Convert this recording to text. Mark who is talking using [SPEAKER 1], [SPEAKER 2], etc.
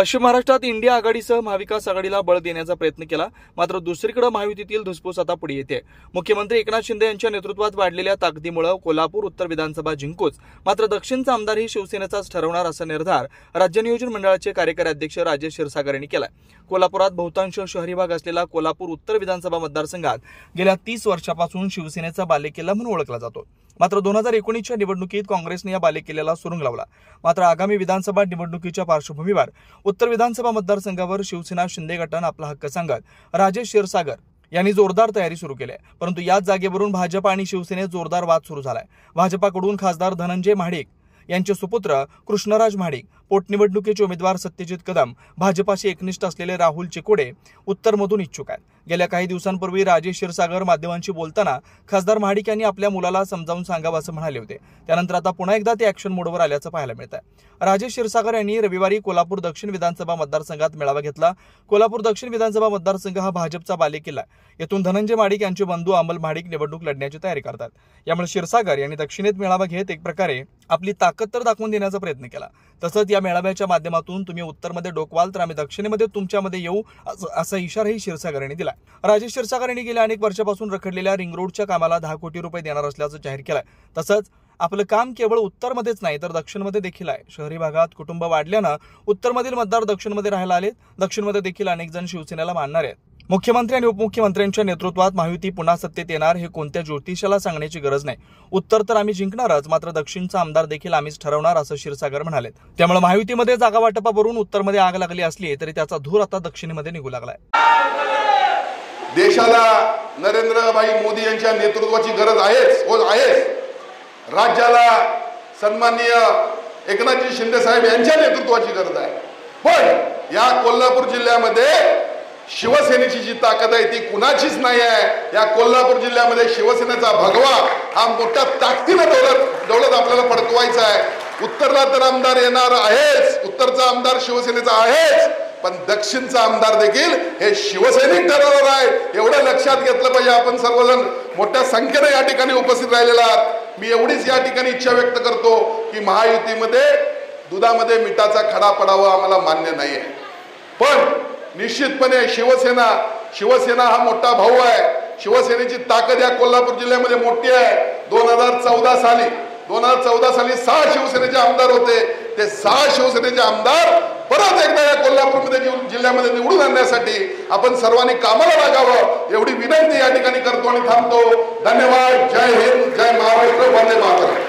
[SPEAKER 1] पश्चिम महाराष्ट्रात इंडिया आघाडीसह महाविकास आघाडीला बळ देण्याचा प्रयत्न केला, मात्र दुसरीकडे महायुतीतील धुसफूस आता पुढे येते। मुख्यमंत्री एकनाथ शिंदे यांच्या नेतृत्वात वाढलेल्या ताकदीमुळे कोल्हापूर उत्तर विधानसभा जिंकूच, मात्र दक्षिणचा आमदारही शिवसेनेचाच ठरवणार असा निर्धार राज्य नियोजन मंडळाचे कार्यकारी अध्यक्ष राजेश क्षीरसागर यांनी केलाय। कोल्हापुरात बहुतांश शहरी भाग असलेला कोल्हापूर उत्तर विधानसभा मतदारसंघात गेल्या 30 वर्षापासून शिवसेनेचा बालेकिल्ला म्हणून ओळखला जातो। मात्र 2019च्या निवडणुकीत काँग्रेसने या बालेकिल्ल्याला सुरुंग लावला। मात्र आगामी विधानसभा निवडणुकीच्या पार्श्वभूमीवर उत्तर विधानसभा मतदारसंघावर शिवसेना शिंदे गटाने आपला हक्क सांगत राजेश क्षीरसागर यांनी जोरदार तयारी सुरू केली आहे। परंतु याच जागेवरून भाजप आणि शिवसेनेत जोरदार वाद सुरू झालाय। भाजपाकडून खासदार धनंजय महाडिक यांचे सुपुत्र कृष्णराज महाडिक, पोटनिवडणुकीचे उमेदवार सत्यजित कदम, भाजपाशी एकनिष्ठ असलेले राहुल चिकोडे उत्तरमधून इच्छुक आहेत। गेल्या काही दिवसांपूर्वी राजेश क्षीरसागर माध्यमांशी बोलताना खासदार महाडिक यांनी आपल्या मुलाला समजावून सांगावं असं म्हणाले होते। त्यानंतर आता पुन्हा एकदा ते ऍक्शन मोडवर आल्याचं पाहायला मिळत आहे। राजेश क्षीरसागर यांनी रविवारी कोल्हापूर दक्षिण विधानसभा मतदारसंघात मेळावा घेतला। कोल्हापूर दक्षिण विधानसभा मतदारसंघ हा भाजपचा बालेकिल्ला आहे। येथून धनंजय महाडिक यांचे बंधू अमल महाडिक निवडणूक लढण्याची तयारी करतात। यामुळे क्षीरसागर यांनी दक्षिणेत मेळावा घेत एक प्रकारे आपली ताकद तर दाखवून देण्याचा प्रयत्न केला। तसंच या मेळाव्याच्या माध्यमातून तुम्ही उत्तरमध्ये डोकवाल तर आम्ही दक्षिणेमध्ये तुमच्यामध्ये येऊ असा इशाराही क्षीरसागर यांनी दिला। राजेश क्षीरसागर यांनी गेल्या अनेक वर्षापासून रखडलेल्या रिंग रोडच्या कामाला 10 कोटी रुपये देणार असल्याचं जाहीर केलंय। तसंच आपलं काम केवळ उत्तरमध्येच नाही तर दक्षिणमध्ये देखील आहे। शहरी भागात कुटुंब वाढल्यानं उत्तरमधील मतदार दक्षिणमध्ये राहायला आले। दक्षिणमध्ये देखील अनेक जण शिवसेनेला मानणार आहेत। मुख्यमंत्री आणि उपमुख्यमंत्र्यांच्या नेतृत्वात महायुती पुन्हा सत्तेत येणार हे कोणत्या ज्योतिषाला सांगण्याची गरज नाही। उत्तर तर आम्ही जिंकणारच, मात्र दक्षिणचा आमदार देखील आम्हीच ठरवणार असं क्षीरसागर म्हणाले। त्यामुळे महायुतीमध्ये जागा वाटपावरून उत्तरमध्ये आग लागली असली तरी त्याचा धूर आता दक्षिणेमध्ये निघू लागलाय।
[SPEAKER 2] देशाला नरेंद्रभाई मोदी यांच्या नेतृत्वाची गरज आहेच। राज्याला सन्माननीय एकनाथजी शिंदे साहेब यांच्या नेतृत्वाची गरज आहे। पण या कोल्हापूर जिल्ह्यामध्ये शिवसेनेची जी ताकद आहे ती कुणाचीच नाही आहे। या कोल्हापूर जिल्ह्यामध्ये शिवसेनेचा भगवा हा मोठ्या ताकदीने दौलत आपल्याला फडकवायचा आहे। उत्तरला तर आमदार येणार आहेच, उत्तरचा आमदार शिवसेनेचा आहेच, पण दक्षिणचा आमदार देखील हे शिवसैनिक ठरवणार आहे। एवढं लक्षात घेतलं पाहिजे। आपण सर्वजण मोठ्या संख्येने या ठिकाणी उपस्थित राहिलेला आहात। मी एवढीच या ठिकाणी इच्छा व्यक्त करतो की महायुतीमध्ये दुधामध्ये मिठाचा खडा पडावा आम्हाला मान्य नाही आहे। पण निश्चितपणे शिवसेना हा मोठा भाऊ आहे। शिवसेनेची ताकद या कोल्हापूर जिल्ह्यामध्ये मोठी आहे। 2014 साली 6 शिवसेनेचे आमदार होते। ते 6 शिवसेनेचे आमदार परत एकदा या कोल्हापूरमध्ये जिल्ह्यामध्ये निवडून आणण्यासाठी आपण सर्वांनी कामाला लागावं एवढी विनंती या ठिकाणी करतो आणि थांबतो। धन्यवाद। जय हिंद, जय महाराष्ट्र, वंदे मातरम।